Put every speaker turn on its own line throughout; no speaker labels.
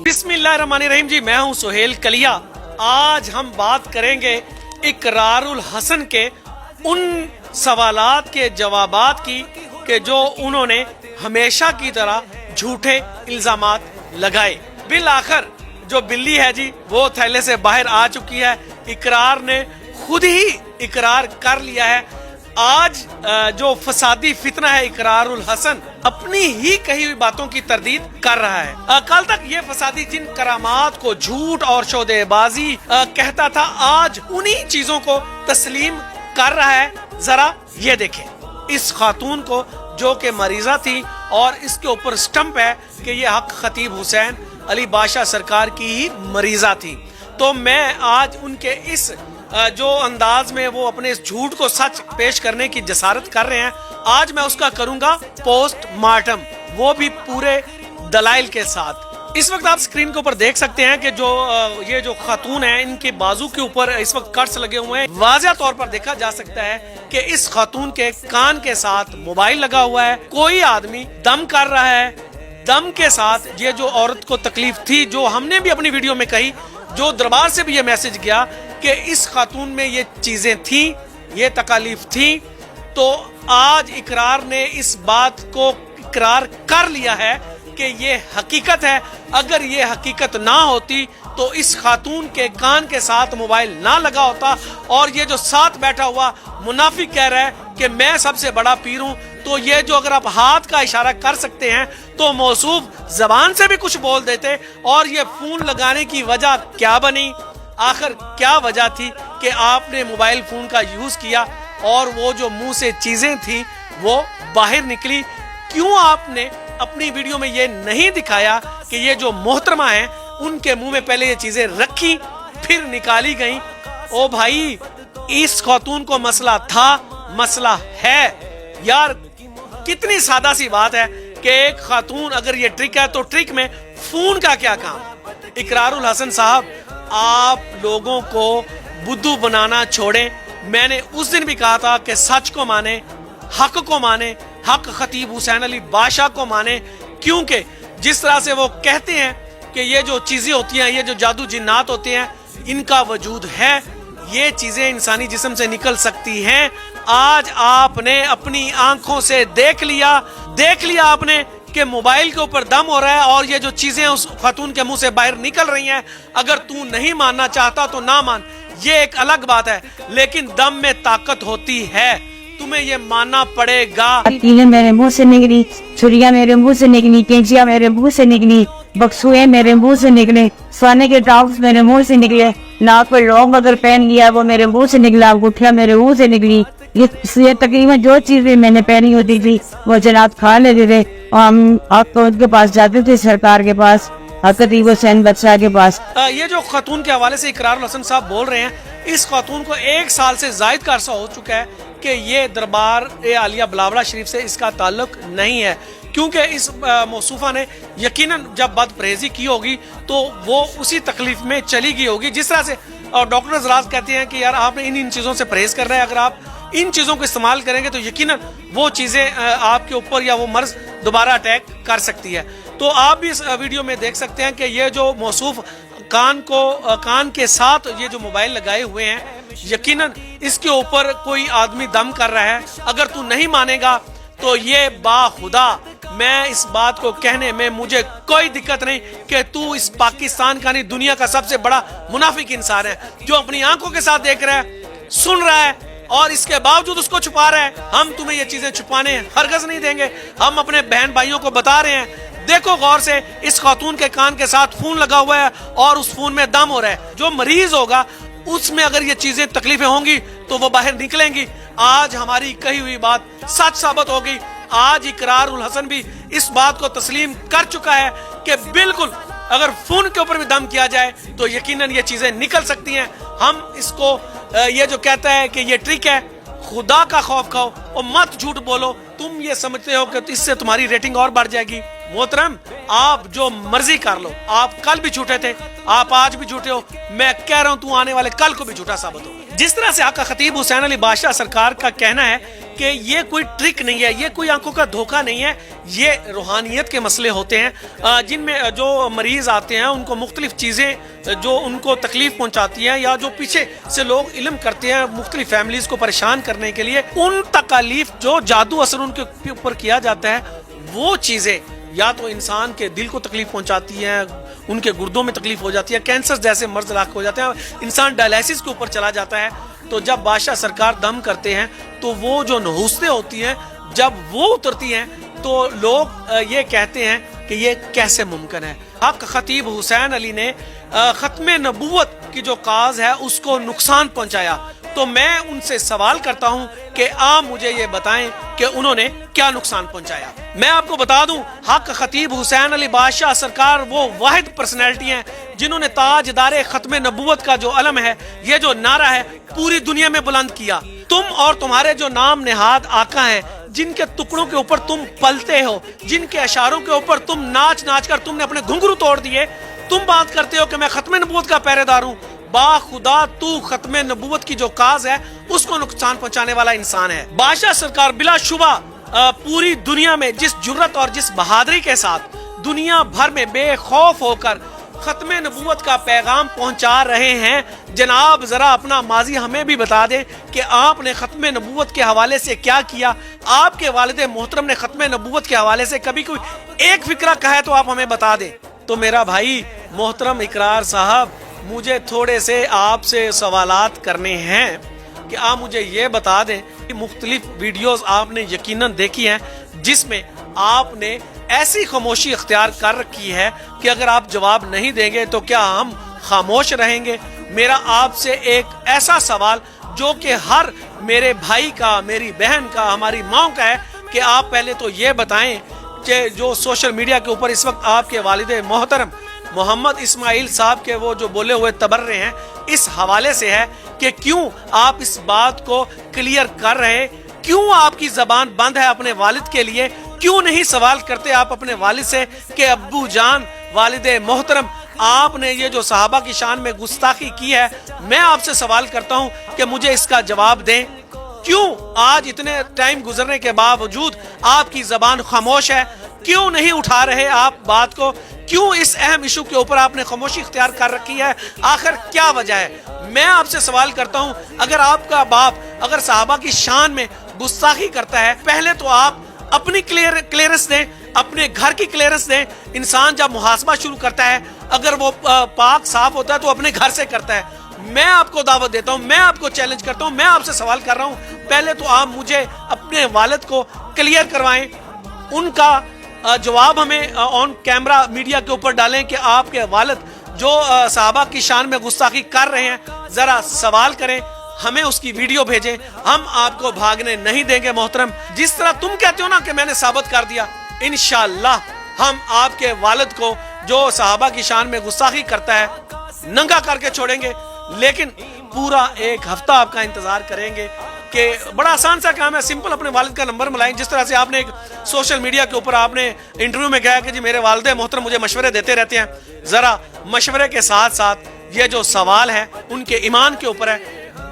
बिस्मिल्लाहिर्रहमानिर्रहीम जी, मैं हूं सुहेल कलिया। आज हम बात करेंगे इकरारुल हसन के उन सवालात के जवाबात की कि जो उन्होंने हमेशा की तरह झूठे इल्जामात लगाए। बिल आखिर जो बिल्ली है जी वो थैले से बाहर आ चुकी है। इकरार ने खुद ही इकरार कर लिया है। आज जो फसादी फितना है इकरारुल हसन अपनी ही कही हुई बातों की तरदीद कर रहा है। कल तक ये फसादी जिन करामात को झूठ और शोदेबाजी कहता था, आज उन्हीं चीजों को तस्लीम कर रहा है। जरा ये देखें इस खातून को जो कि मरीजा थी और इसके ऊपर स्टंप है कि ये हक खतीब हुसैन अली बादशाह सरकार की ही मरीजा थी। तो मैं आज उनके इस जो अंदाज में वो अपने इस झूठ को सच पेश करने की जसारत कर रहे हैं, आज मैं उसका करूंगा पोस्टमार्टम, वो भी पूरे दलाइल के साथ। इस वक्त आप स्क्रीन के ऊपर देख सकते हैं कि जो ये जो खातून है इनके बाजू के ऊपर इस वक्त कट्स लगे हुए हैं। वाज़ेह तौर पर देखा जा सकता है कि इस खातून के कान के साथ मोबाइल लगा हुआ है। कोई आदमी दम कर रहा है। दम के साथ ये जो औरत को तकलीफ थी, जो हमने भी अपनी वीडियो में कही, जो दरबार से भी ये मैसेज गया कि इस खातून में ये चीजें थी, ये तकालीफ थी, तो आज इकरार ने इस बात को इकरार कर लिया है कि ये हकीकत है। अगर ये हकीकत ना होती तो इस खातून के कान के साथ मोबाइल ना लगा होता और ये जो साथ बैठा हुआ मुनाफिक कह रहा है कि मैं सबसे बड़ा पीर हूं, तो ये जो अगर आप हाथ का इशारा कर सकते हैं तो मौसूफ जबान से भी कुछ बोल देते। और ये फोन लगाने की वजह क्या बनी, आखिर क्या वजह थी कि आपने मोबाइल फोन का यूज किया और वो जो मुंह से चीजें थी वो बाहर निकली। क्यों आपने अपनी वीडियो में ये नहीं दिखाया कि ये जो मोहतरमा है उनके मुंह में पहले ये चीजें रखी फिर निकाली गई? ओ भाई, इस खातून को मसला था, मसला है यार। कितनी सादा सी बात है कि एक खातून अगर ये ट्रिक है तो ट्रिक में फोन का क्या काम। इकरारुल हसन साहब, आप लोगों को बुद्धू बनाना छोड़ें। मैंने उस दिन भी कहा था कि सच को माने, हक को माने, हक खतीब हुसैन अली बादशाह को माने, क्योंकि जिस तरह से वो कहते हैं कि ये जो चीजें होती हैं, ये जो जादू जिन्नात होते हैं, इनका वजूद है, ये चीजें इंसानी जिस्म से निकल सकती हैं। आज आपने अपनी आंखों से देख लिया आपने कि मोबाइल के ऊपर दम हो रहा है और ये जो चीजें उस खातून के मुंह से बाहर निकल रही हैं। अगर तू नहीं मानना चाहता तो ना मान, ये एक अलग बात है, लेकिन दम में ताकत होती है, तुम्हें ये मानना पड़ेगा।
मेरे मुंह से निकली, छुरिया मेरे मुंह से निकली, कैंचिया मेरे मुंह से निकली, बक्सुए मेरे मुंह से निकले, सोने के टॉप्स मेरे मुंह से निकले, नाक पर लौंग अगर पहन लिया वो मेरे मुंह से निकला, अंगूठिया मेरे मुंह से निकली। ये तकरीबन जो चीजें मैंने पहनी होती थी वो जनाब खा लेते थे और हम आपको उनके पास जाते थे, सरकार के पास, खतीब हुसैन बादशाह के पास।
ये जो खातून के हवाले से इकरारुल हसन साहब बोल रहे हैं, इस खातून को 1 साल से जायद का अरसा हो चुका है कि ये दरबार आलिया बिलावल शरीफ से इसका ताल्लुक नहीं है, क्योंकि इस मौसूफा ने यकीनन जब बदपरहेजी की होगी तो वो उसी तकलीफ में चली गई होगी। जिस तरह से डॉक्टर हज़रात कहते हैं कि यार आपने इन चीज़ों से परहेज करना है, अगर आप इन चीज़ों को इस्तेमाल करेंगे तो यकीनन वो चीज़ें आपके ऊपर या वो मर्ज दोबारा अटैक कर सकती है। तो आप भी इस वीडियो में देख सकते हैं कि ये जो मौसूफ कान के साथ ये जो मोबाइल लगाए हुए हैं, यकीनन इसके ऊपर कोई आदमी दम कर रहा है। अगर तू नहीं मानेगा तो ये बाखुदा, मैं इस बात को कहने में मुझे कोई दिक्कत नहीं कि तू इस पाकिस्तान का नहीं, दुनिया का सबसे बड़ा मुनाफिक इंसान है, जो अपनी आंखों के साथ देख रहा है, सुन रहा है और इसके बावजूद उसको छुपा रहा है। हम तुम्हें ये चीजें छुपाने हरगज नहीं देंगे। हम अपने बहन भाइयों को बता रहे हैं, देखो गौर से, इस खातून के कान के साथ फोन लगा हुआ है और उस फोन में दम हो रहा है। जो मरीज होगा उसमें अगर ये चीजें तकलीफें होंगी तो वो बाहर निकलेंगी। आज हमारी कही हुई बात सच साबित हो गई। आज इकरारुल हसन भी इस बात को तस्लीम कर चुका है कि बिल्कुल अगर फोन के ऊपर भी दम किया जाए तो यकीनन ये चीजें निकल सकती हैं। हम इसको ये जो कहता है कि ये ट्रिक है, खुदा का खौफ खाओ और मत झूठ बोलो। तुम ये समझते हो कि इससे तुम्हारी रेटिंग और बढ़ जाएगी। मोहतरम, आप जो मर्जी कर लो, आप कल भी झूठे थे, आप आज भी झूठे हो, मैं कह रहा हूं तू आने वाले कल को भी झूठा साबित हो। जिस तरह से आका खतीब हुसैन अली बादशाह सरकार का कहना है کہ یہ کوئی ٹرک نہیں ہے, یہ کوئی آنکھوں کا دھوکہ نہیں ہے, یہ روحانیت کے مسئلے ہوتے ہیں جن میں جو مریض آتے ہیں ان کو مختلف چیزیں جو ان کو تکلیف پہنچاتی ہیں, یا جو پیچھے سے لوگ علم کرتے ہیں مختلف فیملیز کو پریشان کرنے کے لیے, ان تکالیف جو جادو اثر ان کے اوپر کیا جاتا ہے, وہ چیزیں یا تو انسان کے دل کو تکلیف پہنچاتی ہیں, ان کے گردوں میں تکلیف ہو جاتی ہے, کینسر جیسے مرض لاحق ہو جاتے ہیں, انسان ڈائلیسس کے اوپر چلا جاتا ہے. تو جب بادشاہ سرکار دم کرتے ہیں تو وہ جو نحوستیں ہوتی ہیں جب وہ اترتی ہیں تو لوگ یہ کہتے ہیں کہ یہ کیسے ممکن ہے. حق خطیب حسین علی نے ختم نبوت کی جو کاز ہے اس کو نقصان پہنچایا. تو میں ان سے سوال کرتا ہوں کہ آپ مجھے یہ بتائیں کہ انہوں نے کیا نقصان پہنچایا. میں آپ کو بتا دوں, حق خطیب حسین علی بادشاہ سرکار وہ واحد پرسنالٹی ہیں جنہوں نے تاجدار ختم نبوت کا جو علم ہے, یہ جو نعرہ ہے, پوری دنیا میں بلند کیا. تم اور تمہارے جو نام نہاد آقا ہیں, جن کے ٹکڑوں کے اوپر تم پلتے ہو, جن کے اشاروں کے اوپر تم ناچ ناچ کر تم نے اپنے گھنگرو توڑ دیے, تم بات کرتے ہو کہ میں ختم نبوت کا پہرے دار ہوں. با خدا تو ختم نبوت کی جو کاز ہے اس کو نقصان پہنچانے والا انسان ہے. بادشاہ سرکار بلا شبہ پوری دنیا میں جس جرت اور جس بہادری کے ساتھ دنیا بھر میں بے خوف ہو کر ختم نبوت کا پیغام پہنچا رہے ہیں, جناب ذرا اپنا ماضی ہمیں بھی بتا دیں کہ آپ نے ختم نبوت کے حوالے سے کیا کیا. آپ کے والد محترم نے ختم نبوت کے حوالے سے کبھی کوئی ایک فکرہ کہا ہے تو آپ ہمیں بتا دیں. تو میرا بھائی محترم اقرار صاحب, مجھے تھوڑے سے آپ سے سوالات کرنے ہیں کہ آپ مجھے یہ بتا دیں کہ مختلف ویڈیوز آپ نے یقیناً دیکھی ہیں جس میں آپ نے ایسی خاموشی اختیار کر رکھی ہے کہ اگر آپ جواب نہیں دیں گے تو کیا ہم خاموش رہیں گے. میرا آپ سے ایک ایسا سوال جو کہ ہر میرے بھائی کا, میری بہن کا, ہماری ماں کا ہے کہ آپ پہلے تو یہ بتائیں کہ جو سوشل میڈیا کے اوپر اس وقت آپ کے والد محترم محمد اسماعیل صاحب کے وہ جو بولے ہوئے تبرے ہیں, اس حوالے سے ہے کہ کیوں آپ اس بات کو کلیئر کر رہے, کیوں آپ کی زبان بند ہے اپنے والد کے لیے, کیوں نہیں سوال کرتے آپ اپنے والد سے کہ ابو جان, والد محترم, آپ نے یہ جو صحابہ کی شان میں گستاخی کی ہے, میں آپ سے سوال کرتا ہوں کہ مجھے اس کا جواب دیں. کیوں آج اتنے ٹائم گزرنے کے باوجود آپ کی زبان خاموش ہے, کیوں نہیں اٹھا رہے آپ بات کو, کیوں اس اہم ایشو کے اوپر آپ نے خاموشی اختیار کر رکھی ہے, آخر کیا وجہ ہے. میں آپ سے سوال کرتا ہوں, اگر آپ کا باپ اگر صحابہ کی شان میں گستاخی کرتا ہے, پہلے تو آپ اپنی کلیئرنس دیں, اپنے گھر کی کلیئرنس دیں. انسان جب محاسبہ شروع کرتا ہے, اگر وہ پاک صاف ہوتا ہے تو اپنے گھر سے کرتا ہے. میں آپ کو دعوت دیتا ہوں, میں آپ کو چیلنج کرتا ہوں, میں آپ سے سوال کر رہا ہوں, پہلے تو آپ مجھے اپنے والد کو کلیئر کروائیں, ان کا جواب ہمیں آن کیمرہ میڈیا کے اوپر ڈالیں کہ آپ کے والد جو صحابہ کی شان میں گستاخی کر رہے ہیں, ذرا سوال کریں, ہمیں اس کی ویڈیو بھیجیں, ہم آپ کو بھاگنے نہیں دیں گے. محترم, جس طرح تم کہتے ہو نا کہ میں نے ثابت کر دیا, انشاءاللہ ہم آپ کے والد کو جو صحابہ کی شان میں گستاخی کرتا ہے ننگا کر کے چھوڑیں گے. لیکن پورا ایک ہفتہ آپ کا انتظار کریں گے کہ بڑا آسان سا کام ہے, سمپل اپنے والد کا نمبر ملائیں. جس طرح سے آپ نے ایک سوشل میڈیا کے اوپر آپ نے انٹرویو میں کہا کہ جی میرے والد محترم مجھے مشورے دیتے رہتے ہیں, ذرا مشورے کے ساتھ ساتھ یہ جو سوال ہے ان کے ایمان کے اوپر ہے,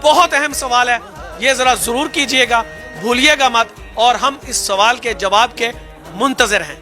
بہت اہم سوال ہے, یہ ذرا ضرور کیجئے گا, بھولیے گا مت, اور ہم اس سوال کے جواب کے منتظر ہیں.